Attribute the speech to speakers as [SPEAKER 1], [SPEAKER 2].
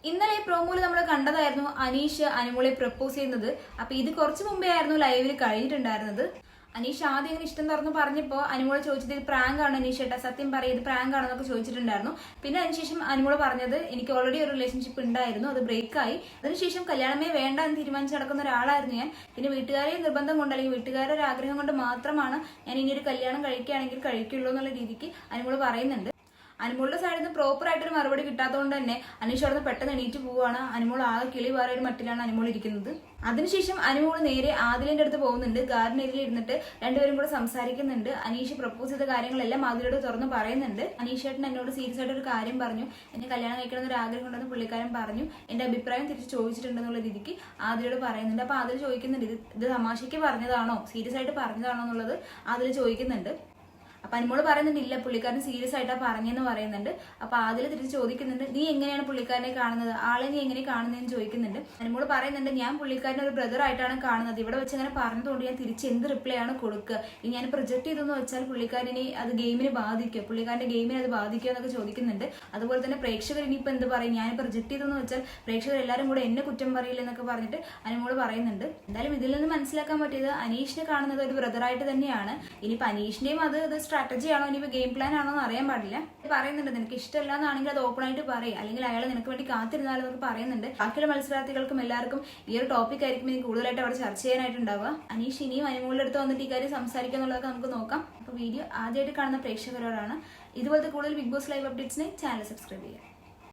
[SPEAKER 1] ഇന്നലെ പ്രോമോയിൽ നമ്മൾ കണ്ടതായിരുന്നു അനീഷ് അനുമോളെ പ്രപ്പോസ് ചെയ്യുന്നത്. അപ്പൊ ഇത് കുറച്ച് മുമ്പേ ആയിരുന്നു ലൈവിൽ കഴിഞ്ഞിട്ടുണ്ടായിരുന്നത്. അനീഷ് ആദ്യം ഇങ്ങനെ ഇഷ്ടം തുറന്ന് പറഞ്ഞപ്പോൾ അനുമോള് ചോദിച്ചത് ഇത് പ്രാങ്ക് ആണ് അനീഷ് ഏട്ടാ, സത്യം പറയും ഇത് പ്രാങ്ക് ആണെന്നൊക്കെ ചോദിച്ചിട്ടുണ്ടായിരുന്നു. പിന്നെ അതിനുശേഷം അനുമോള് പറഞ്ഞത് എനിക്ക് ഓൾറെഡി ഒരു റിലേഷൻഷിപ്പ് ഉണ്ടായിരുന്നു, അത് ബ്രേക്ക് ആയി. അതിനുശേഷം കല്യാണമേ വേണ്ട എന്ന് തീരുമാനിച്ച് നടക്കുന്ന ഒരാളായിരുന്നു ഞാൻ. പിന്നെ വീട്ടുകാരെ നിർബന്ധം കൊണ്ട് അല്ലെങ്കിൽ വീട്ടുകാരുടെ ഒരു ആഗ്രഹം കൊണ്ട് മാത്രമാണ് ഞാൻ ഇനി ഒരു കല്യാണം കഴിക്കുകയാണെങ്കിൽ കഴിക്കുള്ളൂ എന്നുള്ള രീതിക്ക് അനുമോള് പറയുന്നുണ്ട്. അനുമോളുടെ സൈഡിൽ നിന്ന് പ്രോപ്പർ ആയിട്ടൊരു മറുപടി കിട്ടാത്തതുകൊണ്ട് തന്നെ അനീഷ് അവിടെ നിന്ന് പെട്ടെന്ന് എണീറ്റ് പോവുകയാണ്. അനുമോൾ ആകെ കിളി വേറെ ഒരു മട്ടിലാണ് അനുമോൾ ഇരിക്കുന്നത്. അതിനുശേഷം അനുമോൾ നേരെ ആദിലിന്റെ അടുത്ത് പോകുന്നുണ്ട്. ഗാർഡൻ ഏരിയയിൽ ഇരുന്നിട്ട് രണ്ടുപേരും കൂടെ സംസാരിക്കുന്നുണ്ട്. അനീഷ് പ്രപ്പോസ് ചെയ്ത കാര്യങ്ങളെല്ലാം ആദിലോട് തുറന്ന് പറയുന്നുണ്ട്. അനീഷ് ഏട്ടൻ എന്നോട് സീരിയസ് ആയിട്ട് ഒരു കാര്യം പറഞ്ഞു, എന്നെ കല്യാണം കഴിക്കണം എന്നൊരു ആഗ്രഹം ഉണ്ടെന്ന് പുള്ളിക്കാരൻ പറഞ്ഞു, എന്റെ അഭിപ്രായം തിരിച്ച് ചോദിച്ചിട്ടുണ്ടെന്നുള്ള രീതിക്ക് ആദിലോട് പറയുന്നുണ്ട്. അപ്പൊ ആദിൽ ചോദിക്കുന്നുണ്ട് ഇത് തമാശയ്ക്ക് പറഞ്ഞതാണോ സീരിയസ് ആയിട്ട് പറഞ്ഞതാണോ എന്നുള്ളത് ആദിൽ ചോദിക്കുന്നുണ്ട്. അപ്പൊ അനുമോള് പറയുന്നുണ്ട് ഇല്ല പുള്ളിക്കാരൻ സീരിയസ് ആയിട്ടാ പറഞ്ഞെന്ന് പറയുന്നുണ്ട്. അപ്പൊ അതിൽ തിരിച്ച് ചോദിക്കുന്നുണ്ട് നീ എങ്ങനെയാണ് പുള്ളിക്കാരനെ കാണുന്നത്, ആളെ നീ എങ്ങനെ കാണുന്നതെന്ന് ചോദിക്കുന്നുണ്ട്. അനുമോള് പറയുന്നുണ്ട് ഞാൻ പുള്ളിക്കാരനെ ഒരു ബ്രദർ ആയിട്ടാണ് കാണുന്നത്, ഇവിടെ വെച്ച് അങ്ങനെ പറഞ്ഞതുകൊണ്ട് ഞാൻ തിരിച്ച് എന്ത് റിപ്ലൈ ആണ് കൊടുക്കുക, ഇനി ഞാൻ പ്രൊജക്ട് ചെയ്തെന്ന് വെച്ചാൽ പുള്ളിക്കാരനെ അത് ഗെയിമിന് ബാധിക്കുക, പുള്ളിക്കാരന്റെ ഗെയിമിനെ അത് ബാധിക്കുക എന്നൊക്കെ ചോദിക്കുന്നുണ്ട്. അതുപോലെ തന്നെ പ്രേക്ഷകർ ഇനിയിപ്പോ എന്ത് പറയും, ഞാൻ പ്രൊജക്ട് ചെയ്തെന്ന് വെച്ചാൽ പ്രേക്ഷകർ എല്ലാവരും കൂടെ എന്നെ കുറ്റം പറയില്ല എന്നൊക്കെ പറഞ്ഞിട്ട് അനുമോള് പറയുന്നുണ്ട്. എന്തായാലും ഇതിൽ നിന്ന് മനസ്സിലാക്കാൻ പറ്റിയത് അനീഷിനെ കാണുന്നത് ഒരു ബ്രദറായിട്ട് തന്നെയാണ്. ഇനിയിപ്പോ അനീഷിന്റെയും അത് സ്ട്രാറ്റജി ആണോ ഇനിയിപ്പോ ഗെയിം പ്ലാൻ ആണോ എന്ന് അറിയാൻ പാടില്ല. പറയുന്നുണ്ട് നിനക്ക് ഇഷ്ടമല്ല എന്നാണെങ്കിൽ അത് ഓപ്പൺ ആയിട്ട് പറയും, അല്ലെങ്കിൽ അയാൾ നിനക്ക് വേണ്ടി കാത്തിരുന്നാലും എന്നൊക്കെ പറയുന്നുണ്ട്. ബാക്കിയുള്ള മത്സരാർത്ഥികൾക്കും എല്ലാവർക്കും ഈ ഒരു ടോപ്പിക് ആയിരിക്കും ഇനി കൂടുതലായിട്ട് അവിടെ ചർച്ച ചെയ്യാനായിട്ടുണ്ടാവുക. അനീഷ് ഇനിയും അനുമോളുടെ അടുത്ത് വന്നിട്ട് ഈ കാര്യം സംസാരിക്കുക എന്നുള്ളതൊക്കെ നമുക്ക് നോക്കാം. അപ്പൊ വീഡിയോ ആദ്യമായിട്ട് കാണുന്ന പ്രേക്ഷകരോടാണ് ഇതുപോലത്തെ കൂടുതൽ ബിഗ് ബോസ് ലൈവ് അപ്ഡേറ്റ്സിനെ ചാനൽ സബ്സ്ക്രൈബ് ചെയ്യുക.